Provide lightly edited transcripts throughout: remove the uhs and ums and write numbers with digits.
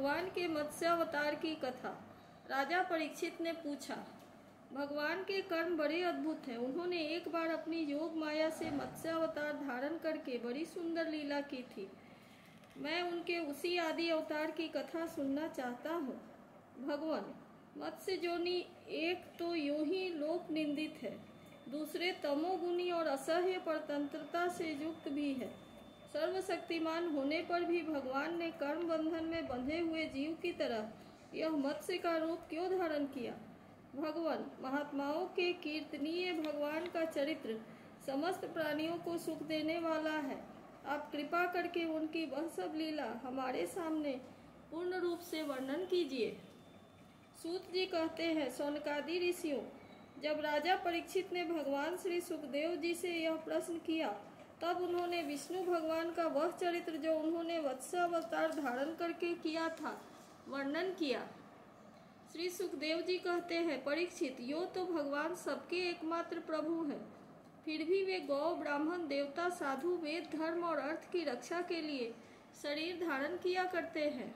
भगवान के मत्स्यावतार की कथा। राजा परीक्षित ने पूछा, भगवान के कर्म बड़े अद्भुत हैं। उन्होंने एक बार अपनी योग माया से मत्स्यावतार धारण करके बड़ी सुंदर लीला की थी। मैं उनके उसी आदि अवतार की कथा सुनना चाहता हूँ। भगवान, मत्स्य जोनि एक तो यूं ही लोक निंदित है, दूसरे तमोगुणी और असह्य परतंत्रता से युक्त भी है। सर्वशक्तिमान होने पर भी भगवान ने कर्म बंधन में बंधे हुए जीव की तरह यह मत्स्य का रूप क्यों धारण किया? भगवान, महात्माओं के कीर्तनीय भगवान का चरित्र समस्त प्राणियों को सुख देने वाला है। आप कृपा करके उनकी वह सब लीला हमारे सामने पूर्ण रूप से वर्णन कीजिए। सूत जी कहते हैं, शौनकादि ऋषियों, जब राजा परीक्षित ने भगवान श्री सुखदेव जी से यह प्रश्न किया, तब उन्होंने विष्णु भगवान का वह चरित्र जो उन्होंने वत्स्य अवतार धारण करके किया था वर्णन किया। श्री सुखदेव जी कहते हैं, परीक्षित, यो तो भगवान सबके एकमात्र प्रभु हैं, फिर भी वे गौ, ब्राह्मण, देवता, साधु, वेद, धर्म और अर्थ की रक्षा के लिए शरीर धारण किया करते हैं।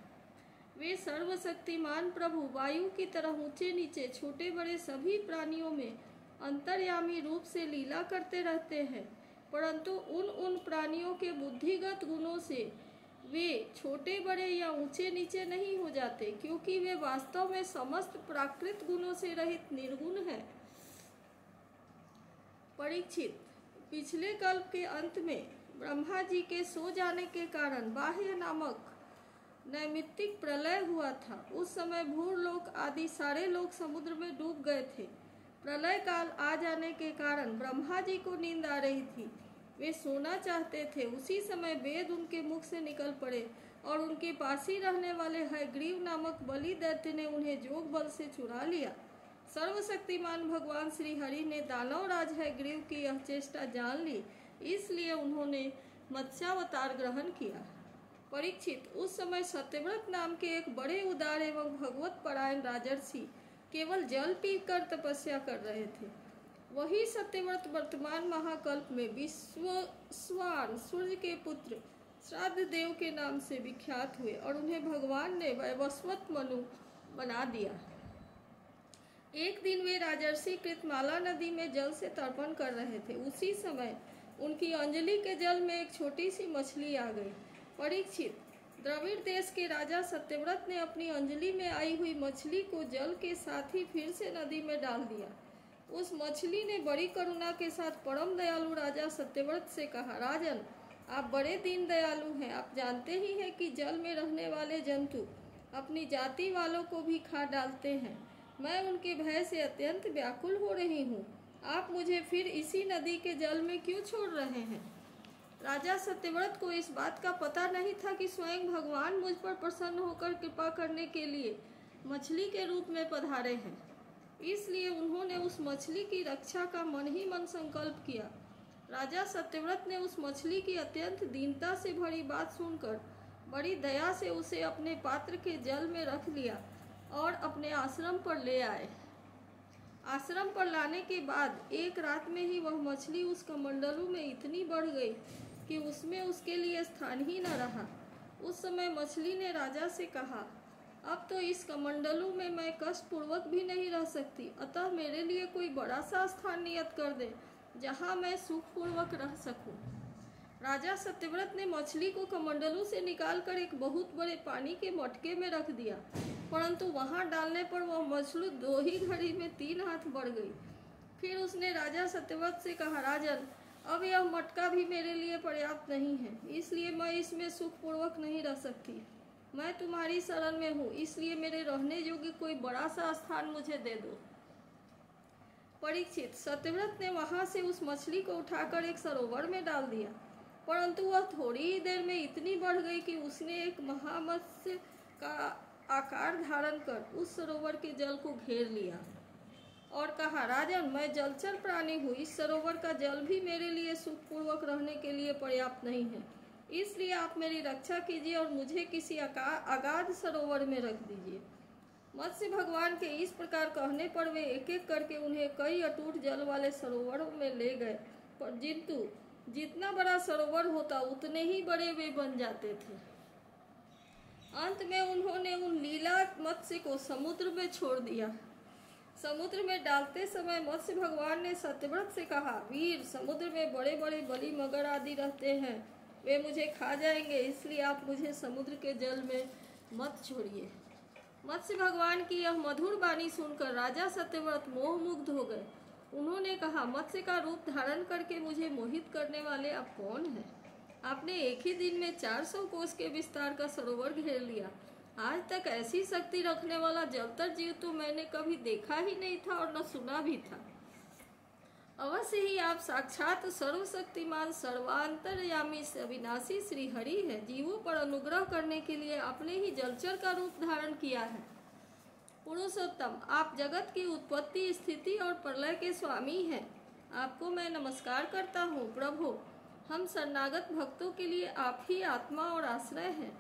वे सर्वशक्तिमान प्रभु वायु की तरह ऊंचे नीचे छोटे बड़े सभी प्राणियों में अंतर्यामी रूप से लीला करते रहते हैं, परंतु उन प्राणियों के बुद्धिगत गुणों से वे छोटे बड़े या ऊंचे नीचे नहीं हो जाते, क्योंकि वे वास्तव में समस्त प्राकृत गुणों से रहित निर्गुण हैं। परीक्षित, पिछले कल्प के अंत में ब्रह्मा जी के सो जाने के कारण बाह्य नामक नैमित्तिक प्रलय हुआ था। उस समय भूलोक आदि सारे लोग समुद्र में डूब गए थे। प्रलय काल आ जाने के कारण ब्रह्मा जी को नींद आ रही थी। वे सोना चाहते थे। उसी समय वेद उनके मुख से निकल पड़े और उनके पास ही रहने वाले हयग्रीव नामक बलि दैत्य ने उन्हें जोग बल से चुरा लिया। सर्वशक्तिमान भगवान श्री हरि ने दानव राज हयग्रीव की यह चेष्टा जान ली, इसलिए उन्होंने मत्स्यावतार ग्रहण किया। परीक्षित, उस समय सत्यव्रत नाम के एक बड़े उदार एवं भगवत परायण राजर्षि केवल जल पीकर तपस्या कर रहे थे। वही सत्यव्रत वर्तमान महाकल्प में विश्वस्वान सूर्य के पुत्र श्राद्ध देव के नाम से विख्यात हुए और उन्हें भगवान ने वैवस्वत मनु बना दिया। एक दिन वे राजर्षि कृतमाला नदी में जल से तर्पण कर रहे थे। उसी समय उनकी अंजलि के जल में एक छोटी सी मछली आ गई। परीक्षित, द्रविड़ देश के राजा सत्यव्रत ने अपनी अंजलि में आई हुई मछली को जल के साथ ही फिर से नदी में डाल दिया। उस मछली ने बड़ी करुणा के साथ परम दयालु राजा सत्यव्रत से कहा, राजन, आप बड़े दीन दयालु हैं। आप जानते ही हैं कि जल में रहने वाले जंतु अपनी जाति वालों को भी खा डालते हैं। मैं उनके भय से अत्यंत व्याकुल हो रही हूँ। आप मुझे फिर इसी नदी के जल में क्यों छोड़ रहे हैं? राजा सत्यव्रत को इस बात का पता नहीं था कि स्वयं भगवान मुझ पर प्रसन्न होकर कृपा करने के लिए मछली के रूप में पधारे हैं। इसलिए उन्होंने उस मछली की रक्षा का मन ही मन संकल्प किया। राजा सत्यव्रत ने उस मछली की अत्यंत दीनता से भरी बात सुनकर बड़ी दया से उसे अपने पात्र के जल में रख लिया और अपने आश्रम पर ले आए। आश्रम पर लाने के बाद एक रात में ही वह मछली उस कमंडलू में इतनी बढ़ गई कि उसमें उसके लिए स्थान ही न रहा। उस समय मछली ने राजा से कहा, अब तो इस कमंडलू में मैं कष्ट पूर्वक भी नहीं रह सकती, अतः मेरे लिए कोई बड़ा सा स्थान नियत कर दे जहाँ मैं सुख पूर्वक रह सकूं। राजा सत्यव्रत ने मछली को कमंडलू से निकालकर एक बहुत बड़े पानी के मटके में रख दिया, परंतु वहां डालने पर वह मछली 2 ही घड़ी में 3 हाथ बढ़ गई। फिर उसने राजा सत्यव्रत से कहा, राजन, अब यह मटका भी मेरे लिए पर्याप्त नहीं है, इसलिए मैं इसमें सुखपूर्वक नहीं रह सकती। मैं तुम्हारी शरण में हूँ, इसलिए मेरे रहने योग्य कोई बड़ा सा स्थान मुझे दे दो। परीक्षित, सत्यव्रत ने वहां से उस मछली को उठाकर एक सरोवर में डाल दिया, परंतु वह थोड़ी ही देर में इतनी बढ़ गई कि उसने एक महामत्स्य का आकार धारण कर उस सरोवर के जल को घेर लिया और कहा, राजन, मैं जलचर प्राणी हूँ। इस सरोवर का जल भी मेरे लिए सुखपूर्वक रहने के लिए पर्याप्त नहीं है, इसलिए आप मेरी रक्षा कीजिए और मुझे किसी अगाध सरोवर में रख दीजिए। मत्स्य भगवान के इस प्रकार कहने पर वे एक एक करके उन्हें कई अटूट जल वाले सरोवरों में ले गए, पर जितना बड़ा सरोवर होता उतने ही बड़े वे बन जाते थे। अंत में उन्होंने उन लीला मत्स्य को समुद्र में छोड़ दिया। समुद्र में डालते समय मत्स्य भगवान ने सत्यव्रत से कहा, वीर, समुद्र में बड़े बड़े बली मगर आदि रहते हैं, वे मुझे खा जाएंगे, इसलिए आप मुझे समुद्र के जल में मत छोड़िए। मत्स्य भगवान की यह मधुर वाणी सुनकर राजा सत्यव्रत मोहमुग्ध हो गए। उन्होंने कहा, मत्स्य का रूप धारण करके मुझे मोहित करने वाले आप कौन हैं? आपने एक ही दिन में 400 कोस के विस्तार का सरोवर घेर लिया। आज तक ऐसी शक्ति रखने वाला जलतर जीव तो मैंने कभी देखा ही नहीं था और न सुना भी था। अवश्य ही आप साक्षात सर्वशक्तिमान सर्वांतरयामी अविनाशी श्री हरि है। जीवों पर अनुग्रह करने के लिए आपने ही जलचर का रूप धारण किया है। पुरुषोत्तम, आप जगत की उत्पत्ति, स्थिति और प्रलय के स्वामी हैं। आपको मैं नमस्कार करता हूँ। प्रभु, हम शरणागत भक्तों के लिए आप ही आत्मा और आश्रय हैं।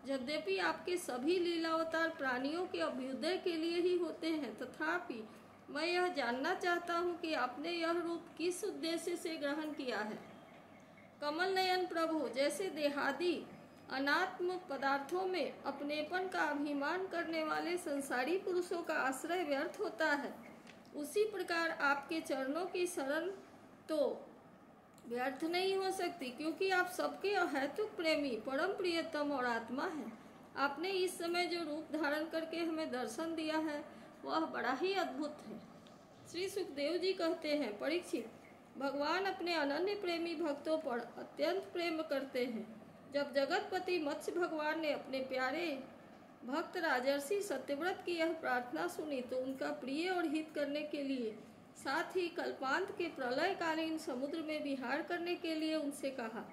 यद्यपि आपके सभी लीलावतार प्राणियों के अभ्युदय के लिए ही होते हैं, तथापि मैं यह जानना चाहता हूँ कि आपने यह रूप किस उद्देश्य से ग्रहण किया है। कमल नयन प्रभु, जैसे देहादि अनात्म पदार्थों में अपनेपन का अभिमान करने वाले संसारी पुरुषों का आश्रय व्यर्थ होता है, उसी प्रकार आपके चरणों की शरण तो व्यर्थ नहीं हो सकती, क्योंकि आप सबके अहेतुक प्रेमी, परम प्रियतम और आत्मा हैं। आपने इस समय जो रूप धारण करके हमें दर्शन दिया है वह बड़ा ही अद्भुत है। श्री सुखदेव जी कहते हैं, परीक्षित, भगवान अपने अनन्य प्रेमी भक्तों पर अत्यंत प्रेम करते हैं। जब जगतपति मत्स्य भगवान ने अपने प्यारे भक्त राजर्षि सत्यव्रत की यह प्रार्थना सुनी तो उनका प्रिय और हित करने के लिए, साथ ही कल्पांत के प्रलयकालीन समुद्र में विहार करने के लिए उनसे कहा।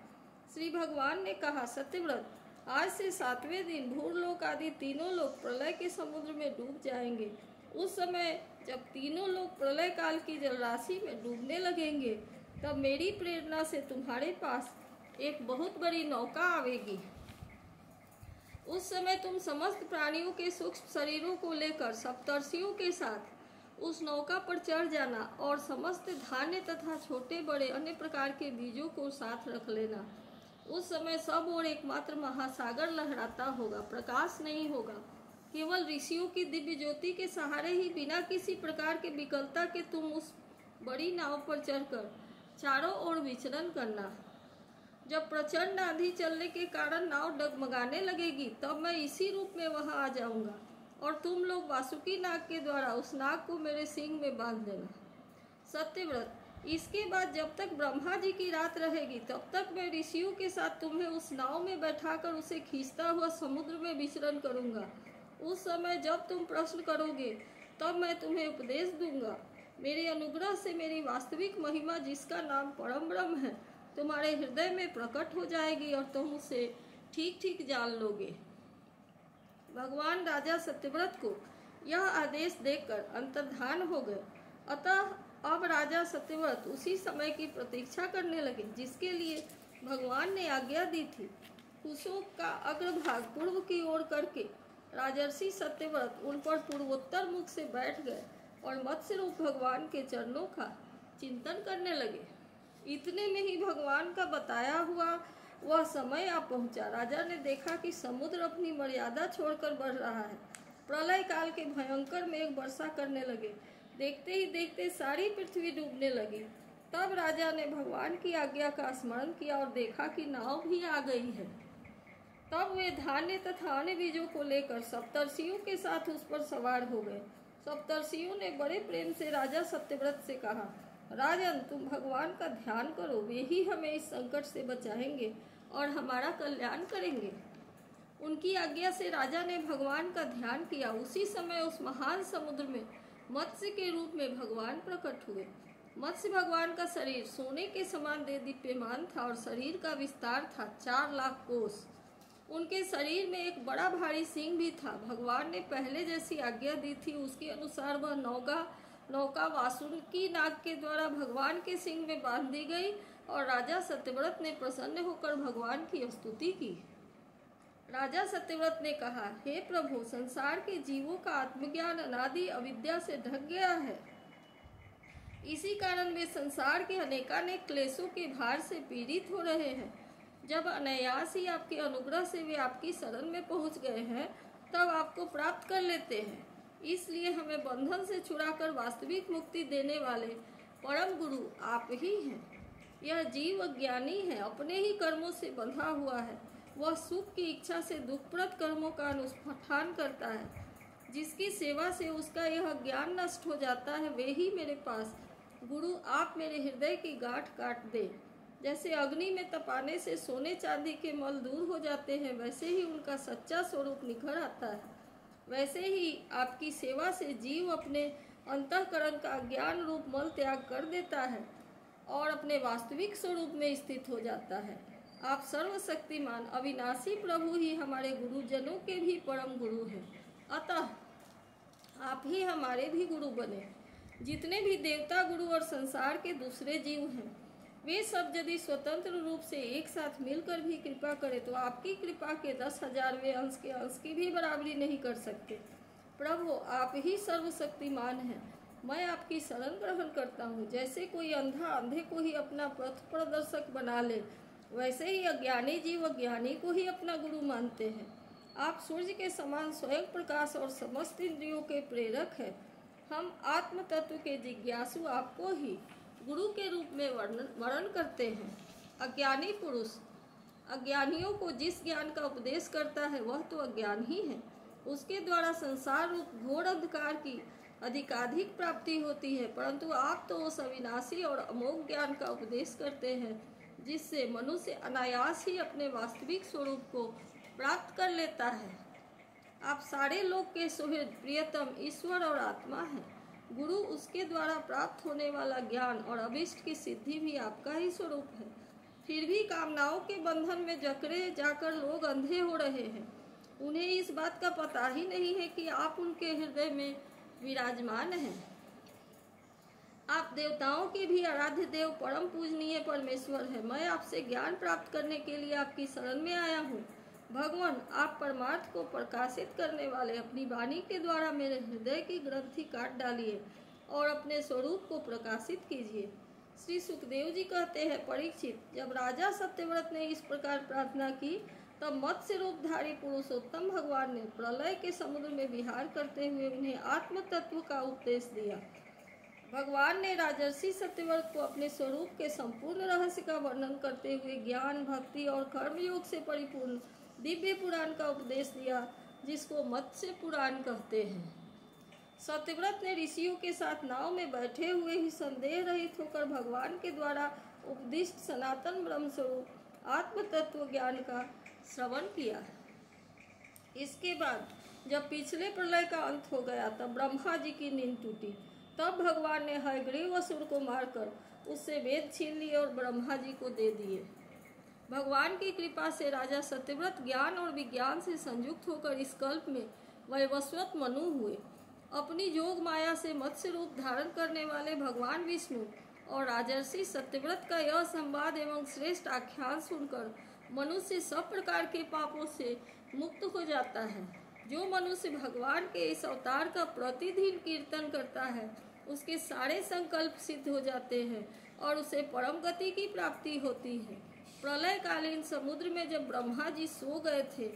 श्री भगवान ने कहा, सत्यव्रत, आज से 7वें दिन भूरलोक आदि तीनों लोग प्रलय के समुद्र में डूब जाएंगे। उस समय जब तीनों लोग प्रलय काल की जलराशि में डूबने लगेंगे, तब मेरी प्रेरणा से तुम्हारे पास एक बहुत बड़ी नौका आवेगी। उस समय तुम समस्त प्राणियों के सूक्ष्म शरीरों को लेकर सप्तर्षियों के साथ उस नौका पर चढ़ जाना और समस्त धान्य तथा छोटे बड़े अन्य प्रकार के बीजों को साथ रख लेना। उस समय सब और एकमात्र महासागर लहराता होगा, प्रकाश नहीं होगा। केवल ऋषियों की दिव्य ज्योति के सहारे ही बिना किसी प्रकार के विकलता के तुम उस बड़ी नाव पर चढ़कर चारों ओर विचरण करना। जब प्रचंड आंधी चलने के कारण नाव डगमगाने लगेगी, तब मैं इसी रूप में वहां आ जाऊंगा और तुम लोग वासुकी नाग के द्वारा उस नाग को मेरे सींग में बांध देना। सत्यव्रत, इसके बाद जब तक ब्रह्मा जी की रात रहेगी, तब तक मैं ऋषियों के साथ तुम्हें उस नाव में बैठाकर उसे खींचता हुआ समुद्र में विचरण करूंगा। उस समय जब तुम प्रश्न करोगे, तब मैं तुम्हें उपदेश दूंगा। मेरे अनुग्रह से मेरी वास्तविक महिमा, जिसका नाम परम ब्रह्म है, तुम्हारे हृदय में प्रकट हो जाएगी और तुम उसे ठीक ठीक जान लोगे। भगवान राजा सत्यव्रत को यह आदेश देकर अंतर्धान हो गए। अतः अब राजा सत्यव्रत उसी समय की प्रतीक्षा करने लगे जिसके लिए भगवान ने आज्ञा दी थी। कुशों का अग्रभाग पूर्व की ओर करके राजर्षि सत्यव्रत उन पर पूर्वोत्तर मुख से बैठ गए और मत्स्य रूप भगवान के चरणों का चिंतन करने लगे। इतने में ही भगवान का बताया हुआ वह समय आ पहुंचा। राजा ने देखा कि समुद्र अपनी मर्यादा छोड़कर बढ़ रहा है। प्रलय काल के भयंकर मेघ वर्षा करने लगे। देखते ही देखते सारी पृथ्वी डूबने लगी। तब राजा ने भगवान की आज्ञा का स्मरण किया और देखा कि नाव भी आ गई है। तब वे धान्य तथा अन्य बीजों को लेकर सप्तर्षियों के साथ उस पर सवार हो गए। सप्तर्षियों ने बड़े प्रेम से राजा सत्यव्रत से कहा, राजन, तुम भगवान का ध्यान करो, वे ही हमें इस संकट से बचाएंगे और हमारा कल्याण करेंगे। उनकी आज्ञा से राजा ने भगवान का ध्यान किया। उसी समय उस महान समुद्र में मत्स्य के रूप में भगवान प्रकट हुए। मत्स्य भगवान का शरीर सोने के समान देदीप्यमान था और शरीर का विस्तार था 4 लाख कोस। उनके शरीर में एक बड़ा भारी सिंह भी था। भगवान ने पहले जैसी आज्ञा दी थी उसके अनुसार वह नौका वासुकी नाग के द्वारा भगवान के सिंह में बांध दी गई और राजा सत्यव्रत ने प्रसन्न होकर भगवान की स्तुति की। राजा सत्यव्रत ने कहा, हे प्रभु, संसार के जीवों का आत्मज्ञान अनादि अविद्या से ढक गया है। इसी कारण वे संसार के अनेकानेक क्लेशों के भार से पीड़ित हो रहे हैं। जब अनायास ही आपके अनुग्रह से वे आपकी शरण में पहुंच गए हैं, तब आपको प्राप्त कर लेते हैं। इसलिए हमें बंधन से छुड़ाकर वास्तविक मुक्ति देने वाले परम गुरु आप ही हैं। यह जीव अज्ञानी है, अपने ही कर्मों से बंधा हुआ है। वह सुख की इच्छा से दुखप्रद कर्मों का अनुष्ठान करता है। जिसकी सेवा से उसका यह ज्ञान नष्ट हो जाता है, वे ही मेरे पास गुरु आप मेरे हृदय की गांठ काट दे। जैसे अग्नि में तपाने से सोने चांदी के मल दूर हो जाते हैं, वैसे ही उनका सच्चा स्वरूप निखर आता है। वैसे ही आपकी सेवा से जीव अपने अंतःकरण का ज्ञान रूप मल त्याग कर देता है और अपने वास्तविक स्वरूप में स्थित हो जाता है। आप सर्वशक्तिमान अविनाशी प्रभु ही हमारे गुरुजनों के भी परम गुरु हैं। अतः आप ही हमारे भी गुरु बने। जितने भी देवता गुरु और संसार के दूसरे जीव हैं, वे सब यदि स्वतंत्र रूप से एक साथ मिलकर भी कृपा करें तो आपकी कृपा के 10,000वें अंश के अंश की भी बराबरी नहीं कर सकते। प्रभु आप ही सर्वशक्तिमान हैं। मैं आपकी शरण ग्रहण करता हूँ। जैसे कोई अंधा अंधे को ही अपना पथ प्रदर्शक बना ले, वैसे ही अज्ञानी जीव अज्ञानी को ही अपना गुरु मानते हैं। आप सूर्य के समान स्वयं प्रकाश और समस्त इंद्रियों के प्रेरक हैं। हम आत्म तत्व के जिज्ञासु आपको ही गुरु के रूप में वर्णन करते हैं। अज्ञानी पुरुष अज्ञानियों को जिस ज्ञान का उपदेश करता है, वह तो अज्ञान ही है। उसके द्वारा संसार रूप घोर अंधकार की अधिकाधिक प्राप्ति होती है, परंतु आप तो उस अविनाशी और अमोघ ज्ञान का उपदेश करते हैं, जिससे मनुष्य अनायास ही अपने वास्तविक स्वरूप को प्राप्त कर लेता है। आप सारे लोक के सुहृद प्रियतम ईश्वर और आत्मा हैं। गुरु उसके द्वारा प्राप्त होने वाला ज्ञान और अभिष्ट की सिद्धि भी आपका ही स्वरूप है। फिर भी कामनाओं के बंधन में जकड़े जाकर लोग अंधे हो रहे हैं। उन्हें इस बात का पता ही नहीं है कि आप उनके हृदय में विराजमान हैं। आप देवताओं के भी आराध्य देव परम पूजनीय परमेश्वर है। मैं आपसे ज्ञान प्राप्त करने के लिए आपकी शरण में आया हूँ। भगवान आप परमार्थ को प्रकाशित करने वाले अपनी वाणी के द्वारा मेरे हृदय की ग्रंथि काट डालिए और अपने स्वरूप को प्रकाशित कीजिए। श्री सुखदेव जी कहते हैं, परीक्षित, जब राजा सत्यव्रत ने इस प्रकार प्रार्थना की, तब मत्स्य रूपधारी पुरुषोत्तम भगवान ने प्रलय के समुद्र में विहार करते हुए उन्हें आत्म तत्व का उपदेश दिया। भगवान ने राजर्षि सत्यव्रत को अपने स्वरूप के संपूर्ण रहस्य का वर्णन करते हुए ज्ञान, भक्ति और कर्मयोग से परिपूर्ण दिव्य पुराण का उपदेश दिया, जिसको मत्स्य पुराण कहते हैं। सत्यव्रत ने ऋषियों के साथ नाव में बैठे हुए ही संदेह रहित होकर भगवान के द्वारा उपदिष्ट सनातन ब्रह्म स्वरूप आत्म तत्व ज्ञान का श्रवण किया। इसके बाद जब पिछले प्रलय का अंत हो गया, तब ब्रह्मा जी की नींद टूटी। तब भगवान ने हयग्रीव असुर को मारकर उससे वेद छीन लिए और ब्रह्मा जी को दे दिए। भगवान की कृपा से राजा सत्यव्रत ज्ञान और विज्ञान से संयुक्त होकर इस कल्प में वैवस्वत मनु हुए। अपनी जोग माया से मत्स्य रूप धारण करने वाले भगवान विष्णु और राजर्षि सत्यव्रत का यह संवाद एवं श्रेष्ठ आख्यान सुनकर मनुष्य सब प्रकार के पापों से मुक्त हो जाता है। जो मनुष्य भगवान के इस अवतार का प्रतिदिन कीर्तन करता है, उसके सारे संकल्प सिद्ध हो जाते हैं और उसे परम गति की प्राप्ति होती है। प्रलयकालीन समुद्र में जब ब्रह्मा जी सो गए थे,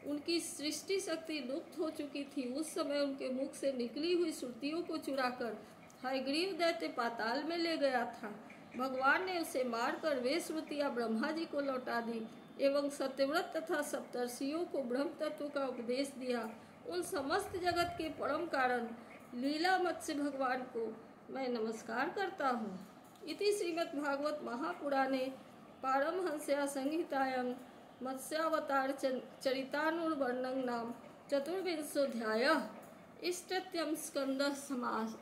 उनकी सृष्टि शक्ति लुप्त हो चुकी थी। उस समय उनके मुख से निकली हुई श्रुतियों को चुराकर हयग्रीव दैत्य पाताल में ले गया था। भगवान ने उसे मारकर वे श्रुतियाँ ब्रह्मा जी को लौटा दी एवं सत्यव्रत तथा सप्तर्षियों को ब्रह्म तत्व का उपदेश दिया। उन समस्त जगत के परम कारण लीला मत्स्य भगवान को मैं नमस्कार करता हूँ। इति श्रीमद्भागवत महापुराणे पारमहंस्या संहितायां मत्स्यावतार चरितानुवर्णनं नाम चतुर्विंशोऽध्यायः। इष्टतम स्कंदः समास।